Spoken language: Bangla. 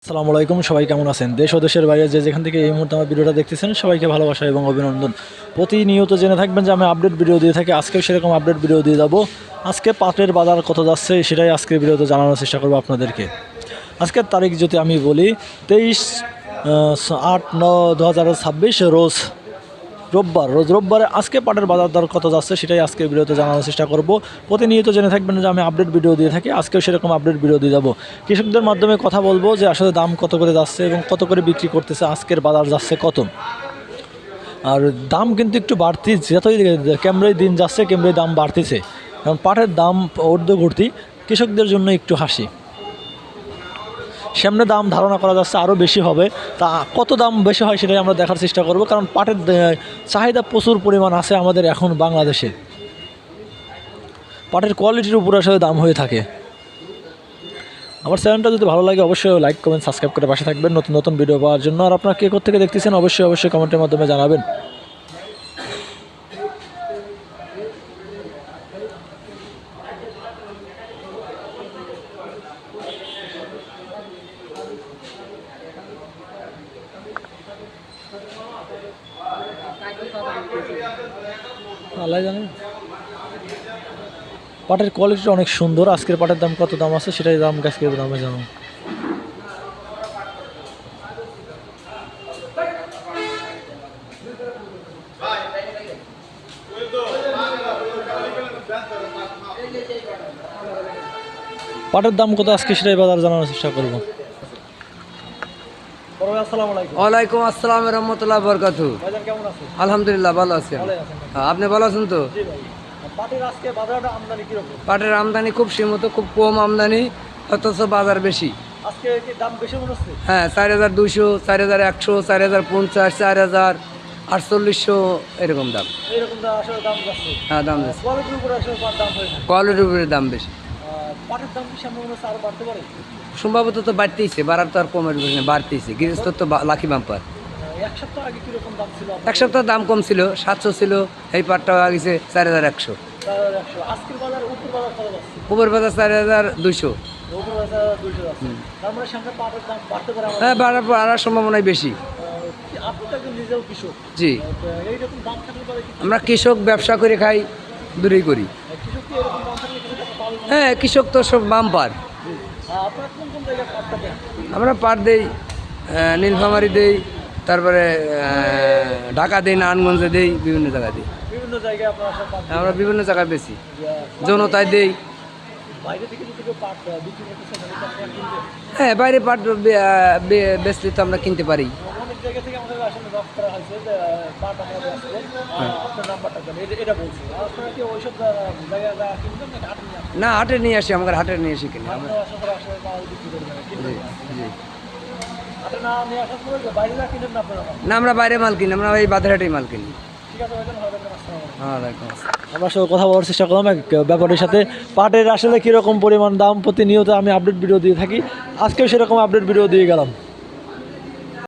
আসসালামু আলাইকুম, সবাই কেমন আছেন? দেশ ও দেশের বাইরে যে যেখান থেকে এই মুহূর্তে আমার ভিডিওটা দেখতেছেন সবাইকে ভালোবাসা এবং অভিনন্দন। প্রতিনিয়ত জেনে থাকবেন যে আমি আপডেট ভিডিও দিয়ে থাকি। আজকেও সেরকম আপডেট ভিডিও দিয়ে যাব। আজকে পাটের বাজার কত যাচ্ছে সেটাই আজকের ভিডিওতে জানানোর চেষ্টা করবো আপনাদেরকে। আজকের তারিখ যদি আমি বলি 23/8/2026 রোজ রোববারে আজকে পাটের বাজার দর কত যাচ্ছে সেটাই আজকে ভিডিওতে জানানোর চেষ্টা করব। প্রতিনিয়ত জেনে থাকবেন যে আমি আপডেট ভিডিও দিয়ে থাকি। আজকেও সেরকম আপডেট ভিডিও দিয়ে যাব। কৃষকদের মাধ্যমে কথা বলবো যে আসলে দাম কত করে যাচ্ছে এবং কত করে বিক্রি করতেছে, আজকের বাজার যাচ্ছে কত। আর দাম কিন্তু একটু বাড়তি, যতই ক্যামেরায় দিন যাচ্ছে ক্যামেরায় দাম বাড়তেছে। কারণ পাটের দাম ঊর্ধ্বগতি, কৃষকদের জন্য একটু হাসি। সামনে দাম ধারণা করা যাচ্ছে আরও বেশি হবে। তা কত দাম বেশি হয় সেটাই আমরা দেখার চেষ্টা করব, কারণ পাটের চাহিদা প্রচুর পরিমাণ আছে আমাদের এখন বাংলাদেশে। পাটের কোয়ালিটির উপর আসলে দাম হয়ে থাকে। আমার চ্যানেলটা যদি ভালো লাগে অবশ্যই লাইক কমেন্ট সাবস্ক্রাইব করে পাশে থাকবেন নতুন নতুন ভিডিও পাওয়ার জন্য। আর আপনারা কে কোথা থেকে দেখতেছেন অবশ্যই কমেন্টের মাধ্যমে জানাবেন। আল্লাহ জানেন। পাটের কোয়ালিটিটা অনেক সুন্দর। আজকের পাটের দাম কত দাম আছে সেটাই দাম আজকের দামে জানো। পাটের দাম কত আজকে সেটাই বাজার জানানোর চেষ্টা করবো। ওয়ালাইকুম আসসালাম রহমতুল্লাহ বরকাতু। কেমন আছেন? আলহামদুলিল্লাহ ভালো আছি। আপনি ভালো আছেন তো? পাটের আমদানি খুব সীমিত, খুব কম আমদানি, অথচ বাজার বেশি। আজকে কি দাম বেশি মনে হচ্ছে? হ্যাঁ, 4200, 4100, 4050, 4048, এরকম দাম। এরকম আসলে দাম যাচ্ছে। হ্যাঁ, দাম যাচ্ছে। কোয়ালিটির উপরে আসলে দাম হয়ে থাকে। কোয়ালিটির উপরে দাম বেশি। পাটের দাম কি সামনে মনে হচ্ছে আরো বাড়তে পারে? সম্ভবত তো বাড়তেইছে, বাড়ার তো আর কমের বিষয় না, বাড়তেইছে। গৃহস্থ তো লাকি বাম্পার। এক সপ্তাহ আগে কিরকম দাম ছিল? এক সপ্তাহ দাম কম ছিল, 700 ছিল। এই পাটটা গেছে 4100। আজকের বাজার উপর বাজার কত যাচ্ছে? উপর বাজার 4200। উপর বাজার 200 যাচ্ছে। তার মানে সামনে পাটের দাম বাড়তে পারে? হ্যাঁ, বাড়ার সম্ভাবনাই বেশি। আপনি তো একজন নিজেও কৃষক। জি, এইরকম দাম থাকলে পরে কি আমরা কৃষক, ব্যবসা করে খাই, দূরেই করি। কৃষক কি এরকম দাম থাকলে কৃষক পাবে না? হ্যাঁ, কৃষক তো সব বাম্পার। আপনারা কোন কোন জায়গায় পাটটা দেন? আমরা পাট দেই, নীলফামারি দেই, তারপরে ঢাকা দেই, নারায়ণগঞ্জে দেই, বিভিন্ন জায়গায় দিই। বিভিন্ন জায়গায় আপনারা সব পাট আমরা বিভিন্ন জায়গায় বেশি, জনতায় দেই। বাইরে থেকে যদি কেউ পাট বিক্রি করতে চান তাহলে কি আপনারা কিনবেন? হ্যাঁ, বাইরে পাট বেচলে তো আমরা কিনতে পারি। অনেক জায়গা থেকে আমাদের আসলে নক করা হয়েছে যে পাট আমরা বেচবো, আপনার নাম্বারটা দেন, এটা বলছি। আপনারা কি ওইসব জায়গায় কিনবেন না হাটে নিয়ে আসবেন? না, হাটে নিয়ে আসি, আমাদের হাটে নিয়ে এসে কিনি আমরা। আপনারা আসলে মাল বিক্রি করবেন না, কিনবেন না। জি। হাটে না নিয়ে আসার পরে বাইরে না কিনেন না আপনারা? না, আমরা বাইরে মাল কিনি, আমরা এই বাজারহাটেই মাল কিনি। ঠিক আছে, ভাইজান, ভালো থাকবেন। আসসালামু আলাইকুম। ওয়ালাইকুম আসসালাম। আমরা সঙ্গে কথা বলার চেষ্টা করলাম এক ব্যাপারের সাথে। পাটের আসলে কীরকম পরিমাণ দাম প্রতিনিয়ত আমি আপডেট ভিডিও দিয়ে থাকি। আজকেও সেরকম আপডেট ভিডিও দিয়ে গেলাম।